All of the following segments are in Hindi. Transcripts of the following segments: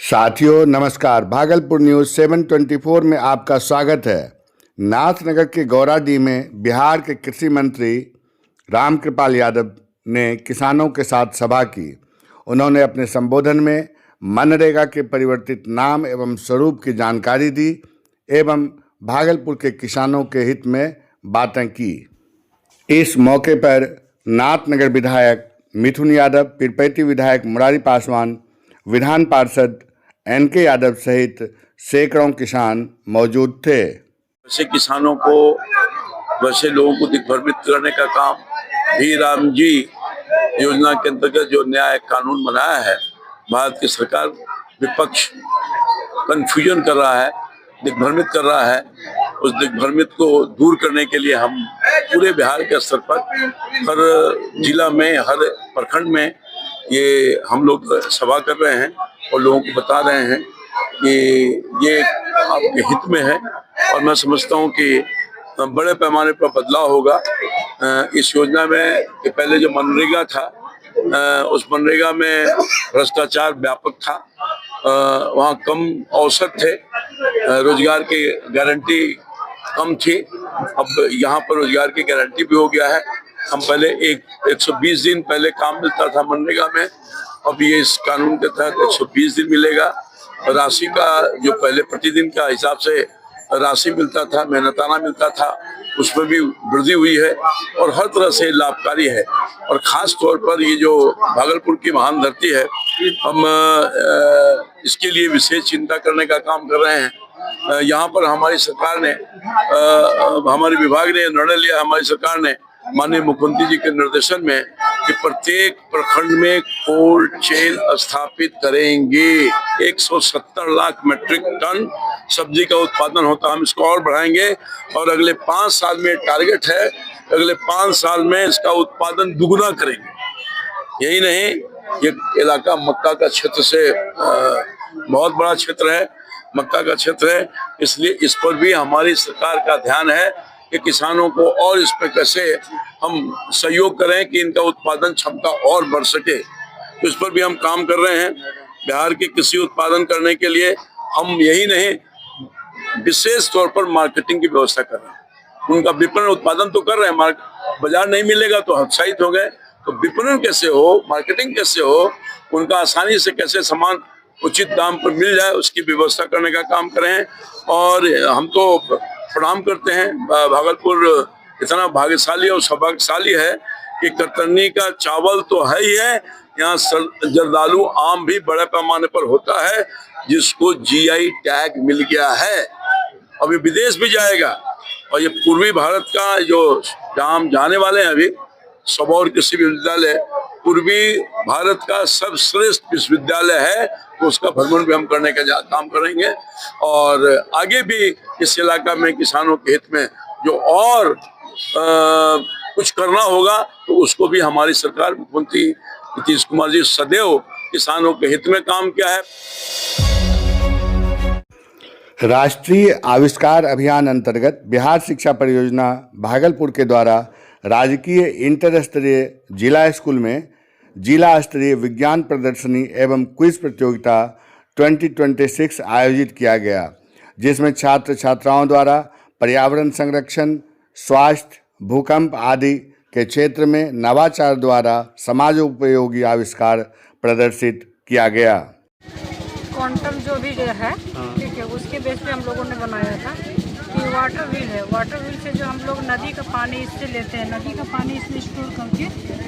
साथियों नमस्कार। भागलपुर न्यूज़ 724 में आपका स्वागत है। नाथनगर के गौराडीह में बिहार के कृषि मंत्री रामकृपाल यादव ने किसानों के साथ सभा की। उन्होंने अपने संबोधन में मनरेगा के परिवर्तित नाम एवं स्वरूप की जानकारी दी एवं भागलपुर के किसानों के हित में बातें की। इस मौके पर नाथनगर विधायक मिथुन यादव, पीरपैंती विधायक मुरारी पासवान, विधान पार्षद एनके यादव सहित सैकड़ों किसान मौजूद थे। वैसे किसानों को, वैसे लोगों को दिग्भ्रमित करने का काम भी राम जी योजना के अंतर्गत जो नया एक कानून बनाया है, भारत की सरकार विपक्ष कंफ्यूजन कर रहा है, दिग्भ्रमित कर रहा है। उस दिग्भ्रमित को दूर करने के लिए हम पूरे बिहार के स्तर पर हर जिला में, हर प्रखंड में ये हम लोग सभा कर रहे हैं और लोगों को बता रहे हैं कि ये आपके हित में है। और मैं समझता हूँ कि बड़े पैमाने पर बदलाव होगा इस योजना में। कि पहले जो मनरेगा था, उस मनरेगा में भ्रष्टाचार व्यापक था, वहाँ कम अवसर थे, रोजगार की गारंटी कम थी। अब यहाँ पर रोजगार की गारंटी भी हो गया है। हम पहले 120 दिन पहले काम मिलता था मनरेगा में, अब ये इस कानून के तहत 120 दिन मिलेगा। राशि का जो पहले प्रतिदिन का हिसाब से राशि मिलता था, मेहनताना मिलता था, उसमें भी वृद्धि हुई है और हर तरह से लाभकारी है। और खास तौर पर ये जो भागलपुर की महान धरती है, हम इसके लिए विशेष चिंता करने का काम कर रहे हैं। यहाँ पर हमारी सरकार ने, हमारे विभाग ने निर्णय लिया, हमारी सरकार ने माननीय मुख्यमंत्री जी के निर्देशन में कि प्रत्येक प्रखंड में कोल्ड चेन स्थापित करेंगे। 170 लाख मीट्रिक टन सब्जी का उत्पादन होता है, हम इसको और बढ़ाएंगे और अगले 5 साल में टारगेट है, अगले 5 साल में इसका उत्पादन दुगुना करेंगे। यही नहीं, ये इलाका मक्का का क्षेत्र से बहुत बड़ा क्षेत्र है, मक्का का क्षेत्र है, इसलिए इस पर भी हमारी सरकार का ध्यान है कि किसानों को और इस पे कैसे हम सहयोग करें कि इनका उत्पादन क्षमता और बढ़ सके। तो इस पर भी हम काम कर रहे हैं। बिहार के कृषि उत्पादन करने के लिए हम यही नहीं, विशेष तौर पर मार्केटिंग की व्यवस्था कर रहे हैं। उनका विपणन उत्पादन तो कर रहे हैं, बाजार नहीं मिलेगा तो हतोत्साहित हो गए, तो विपणन कैसे हो, मार्केटिंग कैसे हो, उनका आसानी से कैसे सामान उचित दाम पर मिल जाए, उसकी व्यवस्था करने का काम करें। और हम तो प्रणाम करते हैं, भागलपुर इतना भाग्यशाली और सौभाग्यशाली है कि कतरनी का चावल तो है ही है, यहाँ जर्दालू आम भी बड़े पैमाने पर होता है जिसको जीआई टैग मिल गया है। अब ये विदेश भी जाएगा और ये पूर्वी भारत का जो जहाँ हम जाने वाले हैं अभी, सबौर कृषि विश्वविद्यालय पूर्वी भारत का सर्वश्रेष्ठ विश्वविद्यालय है, तो उसका भ्रमण भी हम करने का काम करेंगे। और आगे भी इस इलाका में किसानों के हित में जो और कुछ करना होगा तो उसको भी हमारी सरकार, मुख्यमंत्री नीतीश कुमार जी सदैव किसानों के हित में काम किया है। राष्ट्रीय आविष्कार अभियान अंतर्गत बिहार शिक्षा परियोजना भागलपुर के द्वारा राजकीय इंटर स्तरीय जिला स्कूल में जिला स्तरीय विज्ञान प्रदर्शनी एवं क्विज प्रतियोगिता 2026 आयोजित किया गया, जिसमें छात्र छात्राओं द्वारा पर्यावरण संरक्षण, स्वास्थ्य, भूकंप आदि के क्षेत्र में नवाचार द्वारा समाज उपयोगी आविष्कार प्रदर्शित किया गया। क्वांटम जो भी है, ठीक है, उसके बेस पे हम लोगों ने बनाया था कि वाटर व्हील है। वाटर व्हील से जो हम लोग नदी का पानी इससे लेते हैं, नदी का पानी इसमें स्टोर करके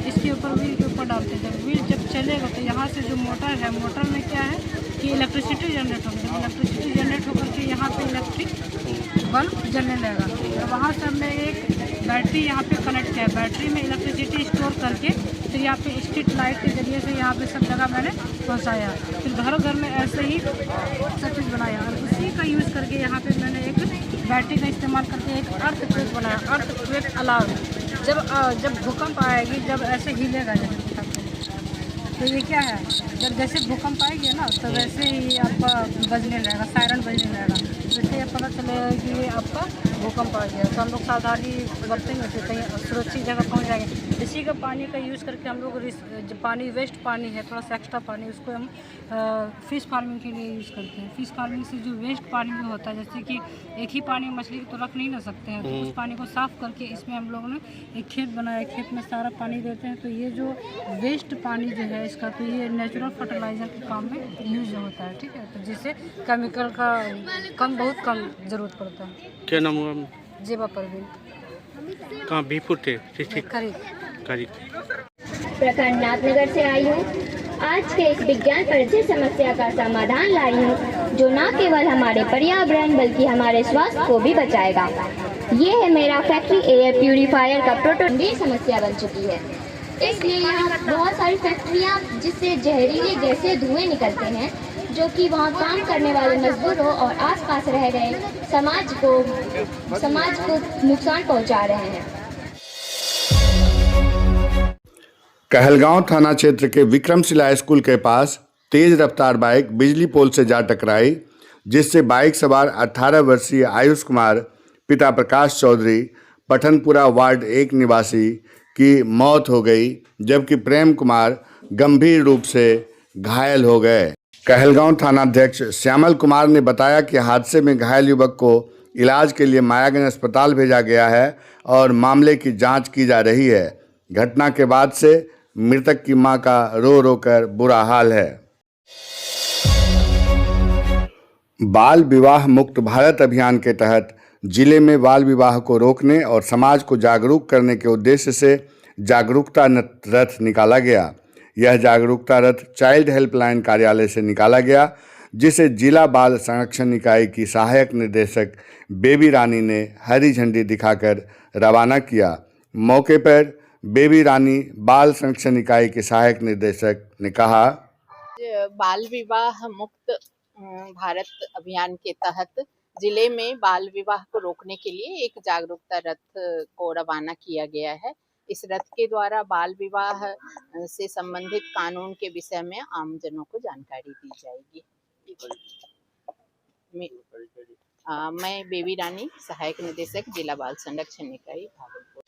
इसके ऊपर व्हील के ऊपर डालते हैं। जब व्हील जब चलेगा तो यहाँ से जो मोटर है, मोटर में क्या है कि इलेक्ट्रिसिटी जनरेट होगी। जब इलेक्ट्रिसिटी जनरेट होकर के यहाँ पे इलेक्ट्रिक बल्ब जलने लगेगा। तो वहाँ से हमने एक बैटरी यहाँ पे कनेक्ट किया है, बैटरी में इलेक्ट्रिसिटी स्टोर करके फिर यहाँ पे स्ट्रीट लाइट के जरिए से यहाँ पे सब जगह मैंने पहुँचाया। फिर घर घर में ऐसे ही सब चीज़ बनाया और उसी का यूज़ करके यहाँ पे मैंने एक बैटरी का इस्तेमाल करके एक अर्थक्वेक बनाया, अर्थक्वेक अलार्म। जब भूकंप आएगी, जब ऐसे हिलेगा जैसे, तो ये क्या है, जब जैसे भूकंप आएगी ना तो वैसे ही आपका बजने लगेगा, सायरन बजने लगेगा। तो इससे ये पता चलेगा कि ये आपका भूकंप आ गया तो हम लोग सावधानी बरतेंगे फिर कहीं सुरक्षित जगह पहुंच जाएंगे। इसी का पानी का यूज़ करके हम लोग जो पानी वेस्ट पानी है थोड़ा सा एक्स्ट्रा पानी उसको हम फ़िश फार्मिंग के लिए यूज़ करते हैं। फ़िश फार्मिंग से जो वेस्ट पानी जो होता है, जैसे कि एक ही पानी में मछली तो रख नहीं ना सकते हैं, तो उस पानी को साफ़ करके इसमें हम लोगों ने एक खेत बनाया, खेत में सारा पानी देते हैं। तो ये जो वेस्ट पानी जो है इसका, तो ये नेचुरल फर्टिलाइज़र के काम में यूज़ होता है। ठीक है, तो जिससे केमिकल का बहुत कम ज़रूरत पड़ता है। क्या नाम हुआ? जेबा परवीन। कहाँ बीपुर थे? ठीक खरीद प्रखंड नाथनगर से आई हूँ। आज के इस विज्ञान परिचय समस्या का समाधान लाई हूँ, जो न केवल हमारे पर्यावरण बल्कि हमारे स्वास्थ्य को भी बचाएगा। ये है मेरा फैक्ट्री एयर प्यूरीफायर का प्रोटोटाइप। समस्या बन चुकी है, इसलिए यहाँ बहुत सारी फैक्ट्रियाँ जिससे जहरीले गैसें धुएं निकलते हैं, जो कि वहाँ काम करने वाले मजदूरों और आसपास रह रहे समाज को नुकसान पहुँचा रहे हैं। कहलगांव थाना क्षेत्र के विक्रमशिला स्कूल के पास तेज रफ्तार बाइक बिजली पोल से जा टकराई, जिससे बाइक सवार 18 वर्षीय आयुष कुमार पिता प्रकाश चौधरी पठनपुरा वार्ड 1 निवासी की मौत हो गई, जबकि प्रेम कुमार गंभीर रूप से घायल हो गए। कहलगांव थानाध्यक्ष श्यामल कुमार ने बताया कि हादसे में घायल युवक को इलाज के लिए मायागंज अस्पताल भेजा गया है और मामले की जांच की जा रही है। घटना के बाद से मृतक की मां का रो रो कर बुरा हाल है। बाल विवाह मुक्त भारत अभियान के तहत जिले में बाल विवाह को रोकने और समाज को जागरूक करने के उद्देश्य से जागरूकता रथ निकाला गया। यह जागरूकता रथ चाइल्ड हेल्पलाइन कार्यालय से निकाला गया, जिसे जिला बाल संरक्षण इकाई की सहायक निर्देशक बेबी रानी ने हरी झंडी दिखाकर रवाना किया। मौके पर बेबी रानी बाल संरक्षण इकाई के सहायक निर्देशक ने कहा, बाल विवाह मुक्त भारत अभियान के तहत जिले में बाल विवाह को रोकने के लिए एक जागरूकता रथ को रवाना किया गया है। इस रथ के द्वारा बाल विवाह से संबंधित कानून के विषय में आमजनों को जानकारी दी जाएगी। मैं बेबी रानी, सहायक निदेशक जिला बाल संरक्षण इकाई भागलपुर।